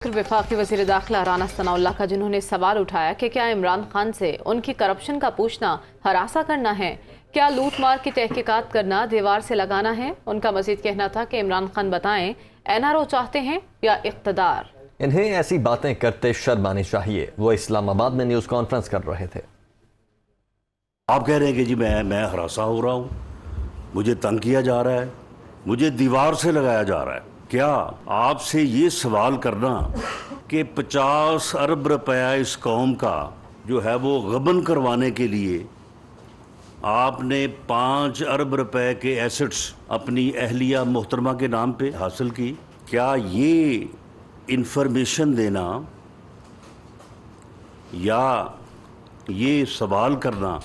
वफाकी वज़ीर दाखिला राना सनाउल्लाह का, जिन्होंने सवाल उठाया कि क्या इमरान खान से उनकी करप्शन का पूछना हरासा करना है, क्या लूट मार की तहकीकात करना दीवार से लगाना है। उनका मजीद कहना था कि इमरान खान बताएं NRO चाहते हैं या इक़्तिदार। इन्हें ऐसी बातें करते शर्म आनी चाहिए। वो इस्लामाबाद में न्यूज़ कॉन्फ्रेंस कर रहे थे। आप कह रहे हैं कि जी मैं हरासा हो रहा हूँ, मुझे तंग किया जा रहा है, मुझे दीवार से लगाया जा रहा है। क्या आपसे ये सवाल करना कि 50 अरब रुपया इस कौम का जो है वो गबन करवाने के लिए आपने 5 अरब रुपए के एसेट्स अपनी अहलिया मोहतरमा के नाम पे हासिल की, क्या ये इंफॉर्मेशन देना या ये सवाल करना,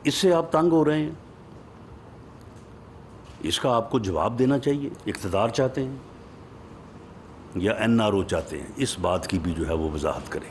इससे आप तंग हो रहे हैं? इसका आपको जवाब देना चाहिए। इक़्तिदार चाहते हैं या NRO चाहते हैं, इस बात की भी जो है वो वजाहत करें।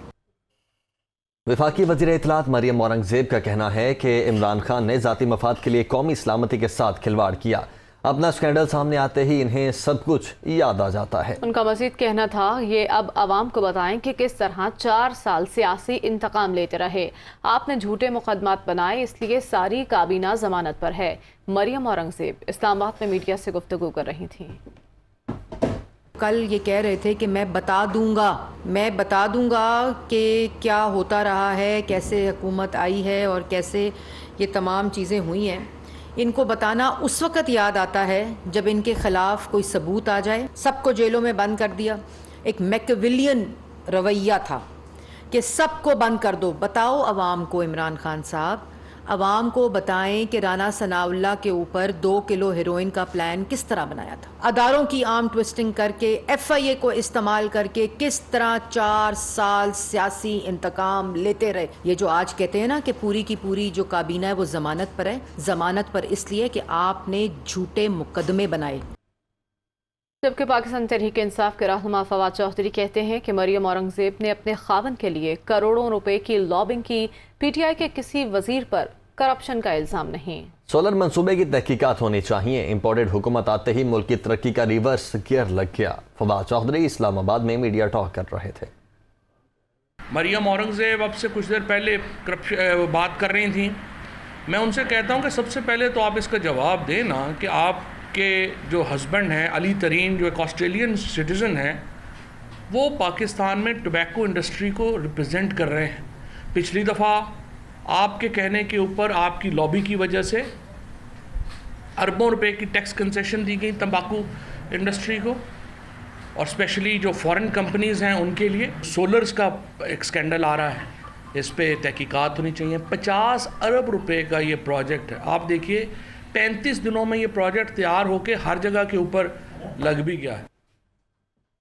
वफाकी वज़ीर इत्तलात मरियम औरंगज़ेब का कहना है कि इमरान खान ने ज़ाती मफाद के लिए कौमी सलामती के साथ खिलवाड़ किया। अपना स्कैंडल सामने आते ही इन्हें सब कुछ याद आ जाता है। उनका मजीद कहना था, ये अब आवाम को बताएं कि किस तरह 4 साल सियासी इंतकाम लेते रहे। आपने झूठे मुकदमात बनाए, इसलिए सारी काबीना जमानत पर है। मरियम औरंगज़ेब इस्लामाबाद में मीडिया से गुफ्तगू कर रही थी। कल ये कह रहे थे कि मैं बता दूंगा कि क्या होता रहा है, कैसे हुकूमत आई है और कैसे ये तमाम चीज़ें हुई हैं। इनको बताना उस वक़्त याद आता है जब इनके ख़िलाफ़ कोई सबूत आ जाए। सबको जेलों में बंद कर दिया। एक मैकियावेलियन रवैया था कि सबको बंद कर दो। बताओ अवाम को, इमरान खान साहब, अवाम को बताएं कि राना सनाउल्लाह के ऊपर 2 किलो हेरोइन का प्लान किस तरह बनाया था। अदारों की आर्म ट्विस्टिंग करके, FIA को इस्तेमाल करके किस तरह 4 साल सियासी इंतकाम लेते रहे। ये जो आज कहते हैं ना कि पूरी की पूरी जो काबीना है वो जमानत पर है, जमानत पर इसलिए कि आपने झूठे मुकदमे बनाए। जबकि पाकिस्तान तहरीक इंसाफ के रहनुमा फवाद चौधरी कहते हैं कि मरियम औरंगज़ेब ने अपने खावन के लिए करोड़ों रुपए की लॉबिंग की। PTI के किसी वजीर पर करप्शन का इल्जाम नहीं। सोलर मंसूबे की तहकीकात होनी चाहिए। इम्पोर्टेड हुकूमत आते ही मुल्क की तरक्की का रिवर्स गियर लग गया। फवाद चौधरी इस्लामाबाद में मीडिया टॉक कर रहे थे। मरियम औरंगज़ेब अब से कुछ देर पहले बात कर रही थी। मैं उनसे कहता हूँ कि सबसे पहले तो आप इसका जवाब दें ना कि आपके जो हस्बैंड हैं अली तरीन, जो एक ऑस्ट्रेलियन सिटीज़न है, वो पाकिस्तान में टोबैको इंडस्ट्री को रिप्रेजेंट कर रहे हैं। पिछली दफ़ा आपके कहने के ऊपर, आपकी लॉबी की वजह से अरबों रुपए की टैक्स कंसेशन दी गई तंबाकू इंडस्ट्री को, और स्पेशली जो फॉरेन कंपनीज़ हैं उनके लिए। सोलर्स का एक स्कैंडल आ रहा है, इस पे तहकीकात होनी चाहिए। 50 अरब रुपए का ये प्रोजेक्ट है। आप देखिए 35 दिनों में ये प्रोजेक्ट तैयार होकर हर जगह के ऊपर लग भी गया है।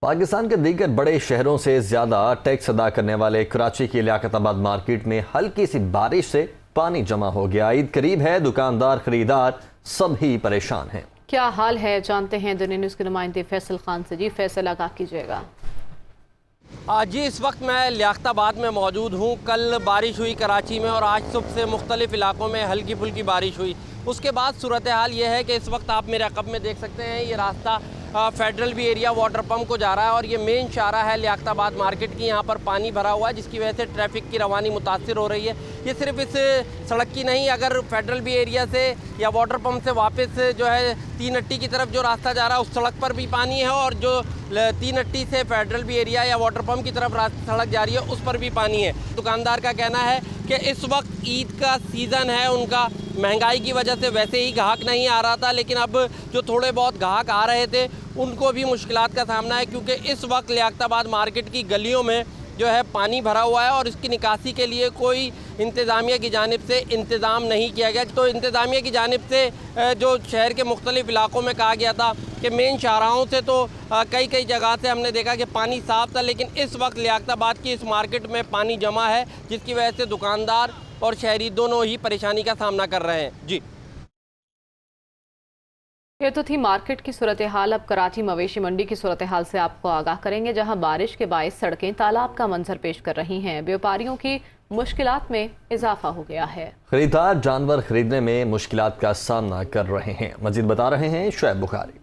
पाकिस्तान के दीगर बड़े शहरों से ज्यादा टैक्स अदा करने वाले कराची की लियाकताबाद मार्केट में हल्की सी बारिश से पानी जमा हो गया। ईद करीब है, दुकानदार, खरीदार सब ही परेशान हैं। क्या हाल है, जानते हैं दुनिया न्यूज़ के नुमाइंदे फैसल खान से। जी फैसल, आगाह कीजिएगा। जी, इस वक्त मैं लियाकताबाद में मौजूद हूँ। कल बारिश हुई कराची में और आज सुबह से मुख्तलिफ इलाकों में हल्की फुल्की बारिश हुई। उसके बाद सूरत हाल ये है कि इस वक्त आप मेरे अक़ब में देख सकते हैं, ये रास्ता federal B area water pump को जा रहा है और ये मेन शाहराह है लियाकताबाद मार्केट की। यहाँ पर पानी भरा हुआ है जिसकी वजह से ट्रैफिक की रवानी मुतासिर हो रही है। ये सिर्फ इस सड़क की नहीं, अगर फेडरल बी एरिया से या वाटर पम्प से वापस जो है 3 अट्टी की तरफ जो रास्ता जा रहा है उस सड़क पर भी पानी है, और जो 3 अट्टी से फेडरल बी एरिया या वाटर पम्प की तरफ सड़क जा रही है उस पर भी पानी है। दुकानदार का कहना है कि इस वक्त ईद का सीज़न है, उनका महंगाई की वजह से वैसे ही ग्राहक नहीं आ रहा था, लेकिन अब जो थोड़े बहुत ग्राहक आ रहे थे उनको भी मुश्किलात का सामना है, क्योंकि इस वक्त लियाकताबाद मार्केट की गलियों में जो है पानी भरा हुआ है और इसकी निकासी के लिए कोई इंतज़ामिया की जानिब से इंतज़ाम नहीं किया गया। तो इंतज़ामिया की जानिब से जो शहर के मुख्तलिफ इलाकों में कहा गया था कि मेन शाहराहों से तो कई जगह से हमने देखा कि पानी साफ़ था, लेकिन इस वक्त लियाकताबाद की इस मार्केट में पानी जमा है, जिसकी वजह से दुकानदार और शहरी दोनों ही परेशानी का सामना कर रहे हैं। जी, ये तो थी मार्केट की सूरत हाल। अब कराची मवेशी मंडी की सूरत हाल से आपको आगाह करेंगे, जहां बारिश के बायस सड़कें तालाब का मंजर पेश कर रही हैं। व्यापारियों की मुश्किलात में इजाफा हो गया है। खरीदार जानवर खरीदने में मुश्किलात का सामना कर रहे हैं। मजीद बता रहे हैं शुएब बुखारी।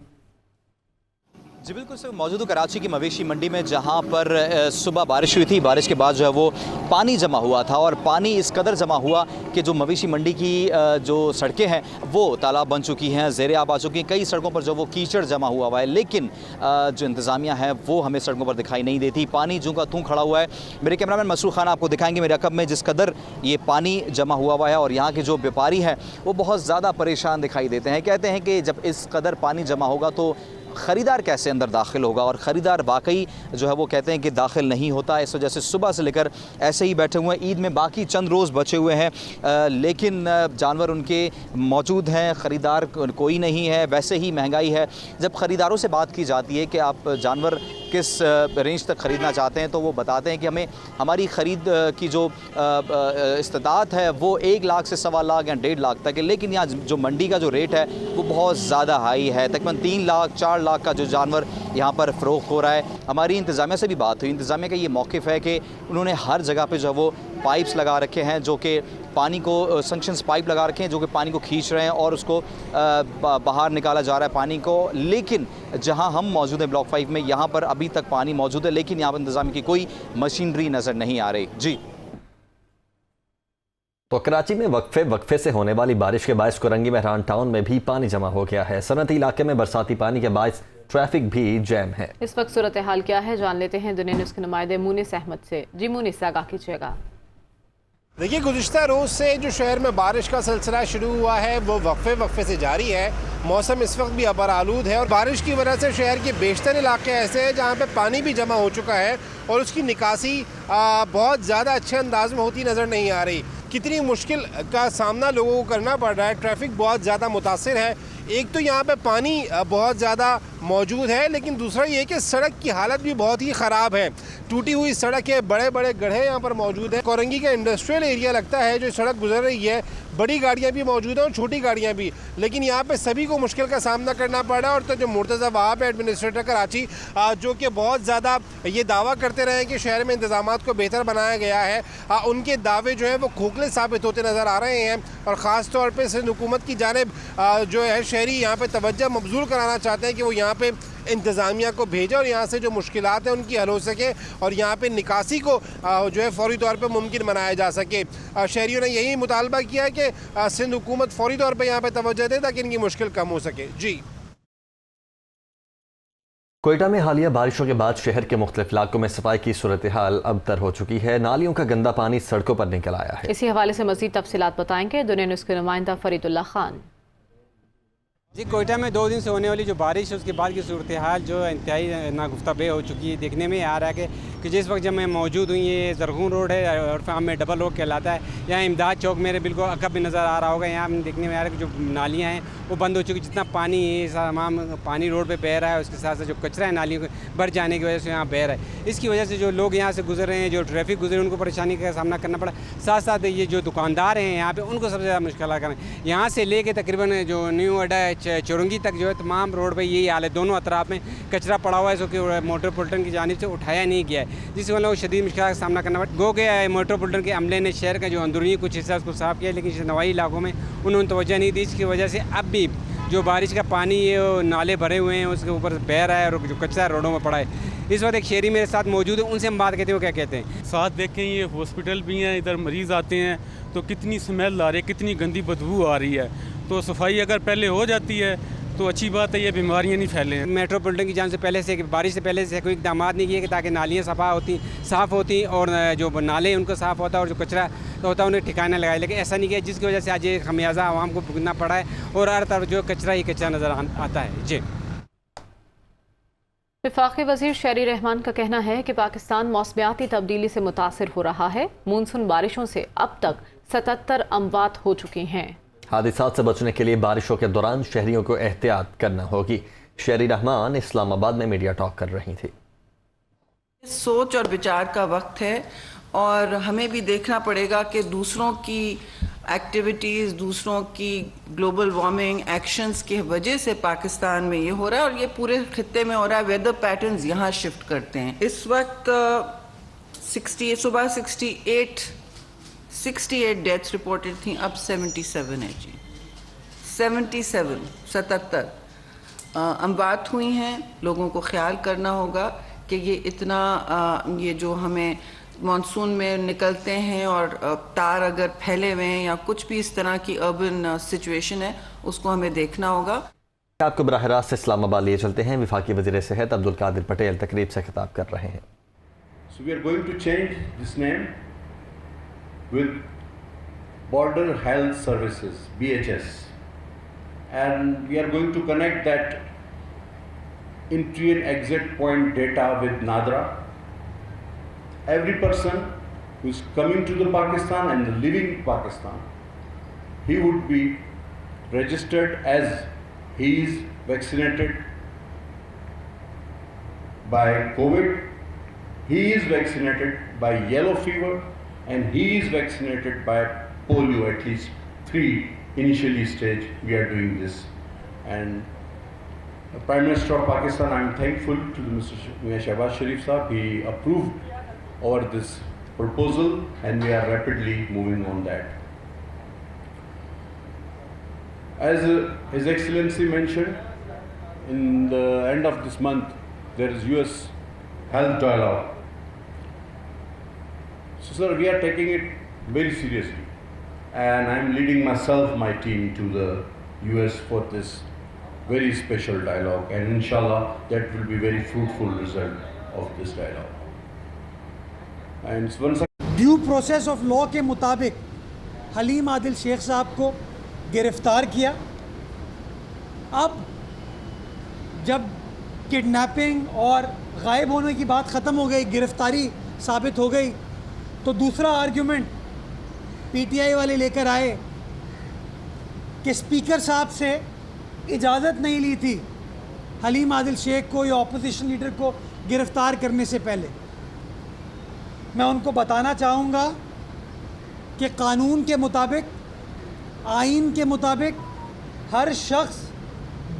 जी बिल्कुल सर, मौजूद हूँ कराची की मवेशी मंडी में, जहाँ पर सुबह बारिश हुई थी। बारिश के बाद जो है वो पानी जमा हुआ था और पानी इस कदर जमा हुआ कि जो मवेशी मंडी की जो सड़कें हैं वो तालाब बन चुकी हैं, ज़ेरे आब आ चुकी हैं। कई सड़कों पर जो वो कीचड़ जमा हुआ है, लेकिन जो इंतज़ामिया है वो हमें सड़कों पर दिखाई नहीं देती। पानी जूं का तूं खड़ा हुआ है। मेरे कैमरामैन मसरूर खान आपको दिखाएंगे मेरे अकब में जिस कदर ये पानी जमा हुआ है, और यहाँ के जो व्यापारी हैं वो बहुत ज़्यादा परेशान दिखाई देते हैं। कहते हैं कि जब इस कदर पानी जमा होगा तो ख़रीदार कैसे अंदर दाखिल होगा, और ख़रीदार वाकई जो है वो कहते हैं कि दाखिल नहीं होता। इस वजह से सुबह से लेकर ऐसे ही बैठे हुए हैं। ईद में बाकी चंद रोज़ बचे हुए हैं, लेकिन जानवर उनके मौजूद हैं, ख़रीदार कोई नहीं है। वैसे ही महंगाई है। जब ख़रीदारों से बात की जाती है कि आप जानवर किस रेंज तक ख़रीदना चाहते हैं, तो वो बताते हैं कि हमें हमारी ख़रीद की जो इस्तात है वो 1 लाख से 1.25 लाख या 1.5 लाख तक है। लेकिन यहाँ जो मंडी का जो रेट है वो बहुत ज़्यादा हाई है। तकरीबन 3 लाख 4 लाख का जो जानवर यहाँ पर फ़रोख्त हो रहा है। हमारी इंतज़ामिया से भी बात हुई। इंतज़ामिया का ये मौक़िफ़ है कि उन्होंने हर जगह पे जो है वो पाइप्स लगा रखे हैं, जो कि पानी को संक्शंस पाइप लगा रखे हैं जो कि पानी को खींच रहे हैं और उसको बाहर निकाला जा रहा है पानी को। लेकिन जहां हम मौजूद हैं ब्लॉक 5 में, यहाँ पर अभी तक पानी मौजूद है, लेकिन यहाँ पर इंतज़ाम की कोई मशीनरी नज़र नहीं आ रही। जी तो कराची में वक्फे से होने वाली बारिश के बायस कोरंगी मेहरान टाउन में भी पानी जमा हो गया है। सनती इलाके में बरसाती पानी के बायस ट्रैफिक भी जैम है। इस वक्त सूरत हाल क्या है जान लेते हैं दुनिया न्यूज़ के नुमाइंदे मुनिस अहमद से। जी मुनिस, आगाह कीजिएगा। देखिए, गुज़िश्ता रोज़ से जो शहर में बारिश का सिलसिला शुरू हुआ है वो वक्फे से जारी है। मौसम इस वक्त भी अबर आलूद है और बारिश की वजह से शहर के बेशतर इलाके ऐसे हैं जहाँ पे पानी भी जमा हो चुका है और उसकी निकासी बहुत ज़्यादा अच्छे अंदाज में होती नज़र नहीं आ रही। कितनी मुश्किल का सामना लोगों को करना पड़ रहा है। ट्रैफिक बहुत ज़्यादा मुतासिर है। एक तो यहाँ पे पानी बहुत ज़्यादा मौजूद है, लेकिन दूसरा ये कि सड़क की हालत भी बहुत ही ख़राब है। टूटी हुई सड़क है, बड़े बड़े गड्ढे यहाँ पर मौजूद हैं। कोरंगी का इंडस्ट्रियल एरिया लगता है जो सड़क गुजर रही है। बड़ी गाड़ियाँ भी मौजूद हैं और छोटी गाड़ियाँ भी, लेकिन यहाँ पे सभी को मुश्किल का सामना करना पड़ रहा है। और तो जो मुर्तज़ा वहाब है एडमिनिस्ट्रेटर कराची, जो कि बहुत ज़्यादा ये दावा करते रहे कि शहर में इंतज़ामात को बेहतर बनाया गया है, उनके दावे जो है वो खोखले साबित होते नज़र आ रहे हैं। और ख़ास तौर पर सिंध हुकूमत की जानिब जो है शहरी यहाँ पर तवज्जो मबजूल कराना चाहते हैं कि वो यहाँ पे इंतज़ामिया को भेजें और यहाँ से जो मुश्किलात हैं उनकी हल हो सके और यहाँ पे निकासी को जो है फौरी तौर पे मुमकिन बनाया जा सके। शहरियों ने यही मुतालबा किया कि सिंध हुकूमत फौरी तौर पे यहाँ पे तवज्जो दे ताकि इनकी मुश्किल कम हो सके। जी कोयटा में हालिया बारिशों के बाद शहर के मुख्तलिफ इलाकों में सफाई की सूरत हाल अबतर हो चुकी है। नालियों का गंदा पानी सड़कों पर निकल आया है। इसी हवाले से मज़ीद तफसीलात बताएंगे दुनिया न्यूज़ के नुमाइंदा फरीदुल्ला खान। जी, कोयटा में 2 दिन से होने वाली जो बारिश है उसके बाद की सूरत हाल जो इंतहाई नागुफ्ता बे हो चुकी है। देखने में आ रहा है कि जिस वक्त जब मैं मौजूद हूँ, ये जरगून रोड है और फिर में डबल रोड कहलाता है। यहाँ इमदाद चौक मेरे बिल्कुल अकब में नज़र आ रहा होगा। यहाँ देखने में आ रहा है कि जो नालियाँ हैं वो बंद हो चुकी। जितना पानी है तमाम पानी रोड पर बह रहा है, उसके साथ साथ जो कचरा है नालियों के भर जाने की वजह से यहाँ बह रहा है। इसकी वजह से जो लोग यहाँ से गुजर रहे हैं, जो ट्रैफिक गुजरे, उनको परेशानी का सामना करना पड़ा। साथ साथ ये जो दुकानदार हैं यहाँ पर, उनको सबसे ज़्यादा मुश्किल कर रहे हैं। यहाँ से ले कर तकरीबन जो न्यू अड्डा है चुरंगी तक जो है तमाम रोड पे यही हाल है। दोनों अतराफ में कचरा पड़ा हुआ है, जो कि मेट्रोपॉलिटन की जानिब से उठाया नहीं गया है, जिस वजह से शदीद मुश्किल का सामना करना पड़ा। गो गया है मेट्रोपॉलिटन के अमले ने शहर का जो अंदरूनी कुछ हिस्सा उसको साफ किया, लेकिन नवाई इलाकों में उन्होंने तवज्जो नहीं दी। इसकी वजह से अब भी जो बारिश का पानी है वो नाले भरे हुए हैं, उसके ऊपर बह रहा है और जो कचरा रोडों में पड़ा है। इस वक्त एक शहरी मेरे साथ मौजूद है, उनसे हम बात करते हैं वो क्या कहते हैं। साथ देखें, ये हॉस्पिटल भी हैं, इधर मरीज़ आते हैं तो कितनी स्मेल आ रही है, कितनी गंदी बदबू आ रही है। तो सफाई अगर पहले हो जाती है तो अच्छी बात है, ये बीमारियां नहीं फैलें। मेट्रोपॉलिटन की जान से पहले से बारिश से पहले से कोई इकदाम नहीं किए कि ताकि नालियाँ साफ़ होती और जो नाले उनको साफ़ होता और जो कचरा होता है उन्हें ठिकाना लगाए, लेकिन ऐसा नहीं किया, जिसकी वजह से आज ये खमियाजा आवाम को भुगतना पड़ा है और हर तरफ जो कचरा ही कचरा नज़र आता है। जी वफाकी वज़ीर शहरी रहमान का कहना है कि पाकिस्तान मौसमियाती तब्दीली से मुतासिर हो रहा है। मानसून बारिशों से अब तक 77 अमवात हो चुकी हैं। हादिसात से बचने के लिए बारिशों के दौरान शहरियों को एहतियात करना होगी। शहरी रहमान इस्लामाबाद में मीडिया टॉक कर रही थी। सोच और विचार का वक्त है और हमें भी देखना पड़ेगा कि दूसरों की एक्टिविटीज़, दूसरों की ग्लोबल वार्मिंग एक्शंस की वजह से पाकिस्तान में ये हो रहा है और ये पूरे खित्ते में हो रहा है। वेदर पैटर्न्स यहाँ शिफ्ट करते हैं। इस वक्त 68 डेथ्स रिपोर्टेड थी, अब 77 है जी। 77 अमवात हुई हैं, लोगों को ख्याल करना होगा कि ये इतना ये जो हमें मानसून में निकलते हैं और तार अगर फैले हुए हैं या कुछ भी इस तरह की अर्बन सिचुएशन है, उसको हमें देखना होगा। आपको बराह रास्त इस्लामाबाद लिए चलते हैं। वफाकी वज़ीर सेहत अब्दुल कादिर पटेल तकरीब से खिताब कर रहे हैं। So we are going to change this name with Border Health Services, BHS, and we are going to connect that entry and exit point data with NADRA. Every person who is coming to the Pakistan and living in Pakistan, he would be registered as he is vaccinated by COVID, he is vaccinated by yellow fever, and he is vaccinated by polio, at least 3 initially stage we are doing this. And the Prime Minister of Pakistan, I am thankful to Mr. Shehbaz Sharif Sahab, he approved over this proposal and we are rapidly moving on that. As His Excellency mentioned, in the end of this month, there is US Health Dialogue. So, sir, we are taking it very seriously, and I am leading myself, my team, to the US for this very special dialogue, and inshallah, that will be very fruitful result of this dialogue. And once due process of law के मुताबिक हलीम आदिल शेख साहब को गिरफ्तार किया। अब जब kidnapping और गायब होने की बात ख़त्म हो गई, गिरफ्तारी साबित हो गई, तो दूसरा आर्ग्यूमेंट पीटीआई वाले लेकर आए कि स्पीकर साहब से इजाज़त नहीं ली थी हलीम आदिल शेख को या अपोजिशन लीडर को गिरफ्तार करने से पहले। मैं उनको बताना चाहूँगा कि कानून के मुताबिक, आइन के मुताबिक हर शख्स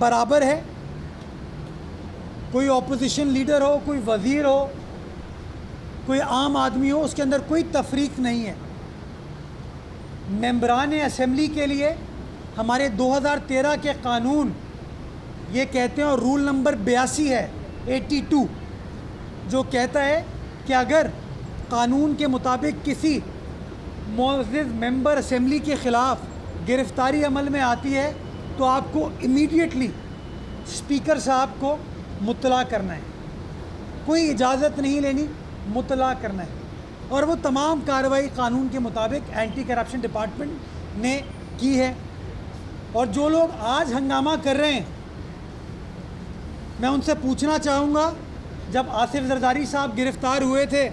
बराबर है। कोई अपोजिशन लीडर हो, कोई वज़ीर हो, कोई आम आदमी हो, उसके अंदर कोई तफरीक नहीं है। मेंबरान असेंबली के लिए हमारे 2013 के कानून ये कहते हैं, और रूल नंबर 82 है 82, जो कहता है कि अगर कानून के मुताबिक किसी मुअज़्ज़िज़ मेंबर असेंबली के ख़िलाफ़ गिरफ़्तारी अमल में आती है तो आपको इमीडिएटली स्पीकर साहब को मुत्तला करना है, कोई इजाज़त नहीं लेनी, मुत्तला करना है। और वो तमाम कार्रवाई कानून के मुताबिक एंटी करप्शन डिपार्टमेंट ने की है। और जो लोग आज हंगामा कर रहे हैं, मैं उनसे पूछना चाहूँगा, जब आसिफ जरदारी साहब गिरफ़्तार हुए थे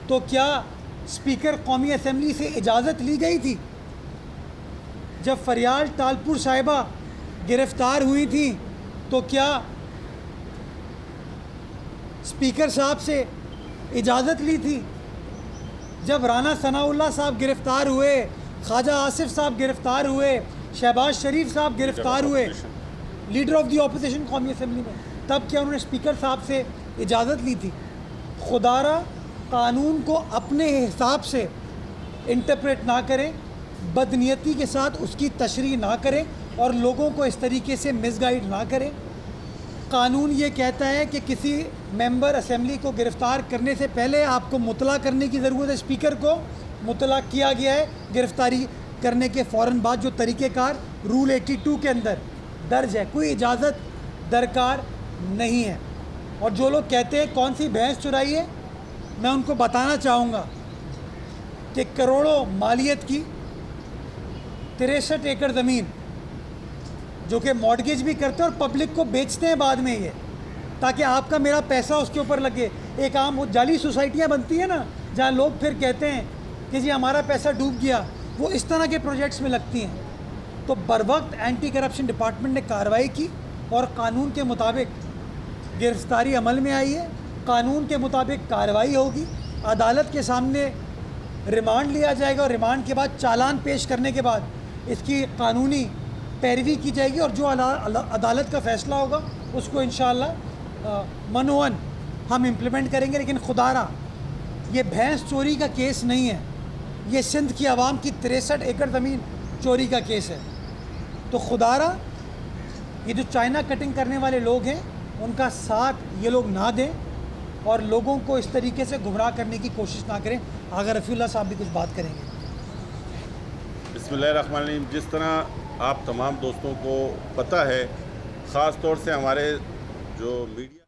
तो क्या स्पीकर कौमी असेंबली से इजाज़त ली गई थी? जब फरियाल तालपुर साहिबा गिरफ़्तार हुई थी तो क्या स्पीकर साहब से इजाज़त ली थी? जब राना सनाउल्लाह साहब गिरफ़्तार हुए, ख्वाजा आसिफ साहब गिरफ़्तार हुए, शहबाज शरीफ साहब गिरफ़्तार हुए, लीडर ऑफ द अपोजिशन कौमी असेंबली में, तब क्या उन्होंने स्पीकर साहब से इजाज़त ली थी? खुदारा कानून को अपने हिसाब से इंटरप्रेट ना करें, बदनीयती के साथ उसकी तशरीह ना करें और लोगों को इस तरीके से मिसगाइड ना करें। कानून ये कहता है कि किसी मेंबर असेंबली को गिरफ़्तार करने से पहले आपको मुतला करने की ज़रूरत है। स्पीकर को मुतला किया गया है गिरफ़्तारी करने के फ़ौरन बाद, जो तरीक़ेकार रूल 82 के अंदर दर्ज है। कोई इजाज़त दरकार नहीं है। और जो लोग कहते हैं कौन सी भैंस चुराई है, मैं उनको बताना चाहूँगा कि करोड़ों मालियत की 63 एकड़ ज़मीन जो कि मॉर्गेज भी करते हैं और पब्लिक को बेचते हैं बाद में, ये ताकि आपका मेरा पैसा उसके ऊपर लगे। एक आम वो जाली सोसाइटियाँ बनती है ना, जहाँ लोग फिर कहते हैं कि जी हमारा पैसा डूब गया, वो इस तरह के प्रोजेक्ट्स में लगती हैं। तो बर वक्त एंटी करप्शन डिपार्टमेंट ने कार्रवाई की और कानून के मुताबिक गिरफ्तारी अमल में आई है। कानून के मुताबिक कार्रवाई होगी, अदालत के सामने रिमांड लिया जाएगा और रिमांड के बाद चालान पेश करने के बाद इसकी कानूनी पैरवी की जाएगी और जो अदालत का फ़ैसला होगा उसको इंशाअल्लाह मनोवन हम इम्प्लीमेंट करेंगे। लेकिन खुदारा ये भैंस चोरी का केस नहीं है, ये सिंध की आवाम की 63 एकड़ ज़मीन चोरी का केस है। तो खुदारा ये जो चाइना कटिंग करने वाले लोग हैं उनका साथ ये लोग ना दें और लोगों को इस तरीके से गुमराह करने की कोशिश ना करें। आगे रफ़ीउल्लाह साहब भी कुछ बात करेंगे। बिस्मिल्लाहिर्रहमानिर्रहीम। जिस तरह आप तमाम दोस्तों को पता है, ख़ास तौर से हमारे जो मीडिया